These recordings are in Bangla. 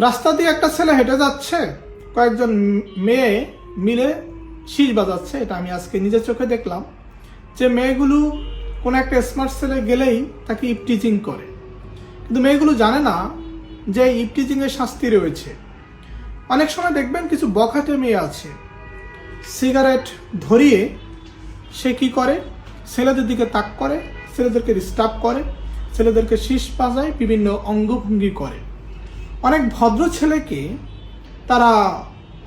রাস্তা দিয়ে একটা ছেলে হেঁটে যাচ্ছে, কয়েকজন মেয়ে মিলে শীষ বাজাচ্ছে। এটা আমি আজকে নিজের চোখে দেখলাম যে মেয়েগুলো কোনো একটা স্মার্ট ছেলে গেলেই তাকে ইপটিজিং করে, কিন্তু মেয়েগুলো জানে না যে ইপটিজিংয়ের শাস্তি রয়েছে। অনেক সময় দেখবেন কিছু বখাটে মেয়ে আছে, সিগারেট ধরিয়ে সে কি করে, ছেলেদের দিকে তাক করে, ছেলেদেরকে ডিস্টার্ব করে, ছেলেদেরকে শীষ বাজায়, বিভিন্ন অঙ্গভঙ্গি করে। অনেক ভদ্র ছেলেকে তারা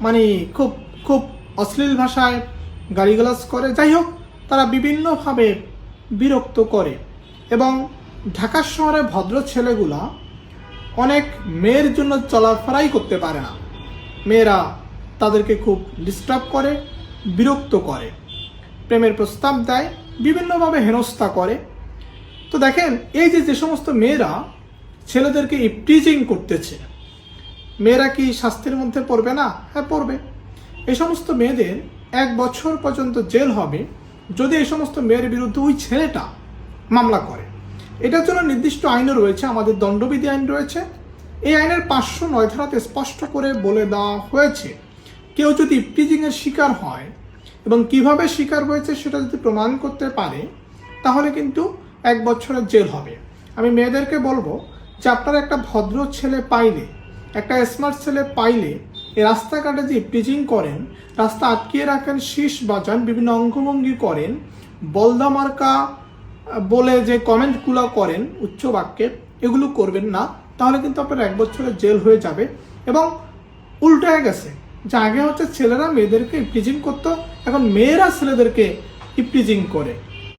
মানে খুব খুব অশ্লীল ভাষায় গালিগালাজ করে। যাই হোক, তারা বিভিন্নভাবে বিরক্ত করে। এবং ঢাকা শহরে ভদ্র ছেলেগুলা অনেক মেয়ের জন্য চলাফেরাই করতে পারে না। মেয়েরা তাদেরকে খুব ডিস্টার্ব করে, বিরক্ত করে, প্রেমের প্রস্তাব দেয়, বিভিন্নভাবে হেনস্থা করে। তো দেখেন, এই যে সমস্ত মেয়েরা ছেলেদেরকে ইপটিজিং করতেছে, মেয়েরা কি শাস্তির মধ্যে পড়বে না? হ্যাঁ, পড়বে। এই সমস্ত মেয়েদের 1 বছর পর্যন্ত জেল হবে যদি এই সমস্ত মেয়ের বিরুদ্ধে ওই ছেলেটা মামলা করে। এটার জন্য নির্দিষ্ট আইনও রয়েছে, আমাদের দণ্ডবিধি আইন রয়েছে। এই আইনের 509 ধারাতে স্পষ্ট করে বলে দেওয়া হয়েছে, কেউ যদি ইপটিজিংয়ের শিকার হয় এবং কিভাবে শিকার হয়েছে সেটা যদি প্রমাণ করতে পারে, তাহলে কিন্তু 1 বছরের জেল হবে। আমি মেয়েদেরকে বলবো যে আপনারা একটা ভদ্র ছেলে পাইলে, একটা স্মার্ট ছেলে পাইলে, এই রাস্তাঘাটে যে ইপটিজিং করেন, রাস্তা আটকিয়ে রাখেন, শীষ বাজান, বিভিন্ন অঙ্গভঙ্গি করেন, বলদা মার্কা বলে যে কমেন্টগুলো করেন উচ্চ বাক্যে, এগুলো করবেন না। তাহলে কিন্তু আপনার 1 বছরের জেল হয়ে যাবে। এবং উল্টে গেছে যে আগে হচ্ছে ছেলেরা মেয়েদেরকে ইপটিজিং করতো, এখন মেয়েরা ছেলেদেরকে ইপটিজিং করে।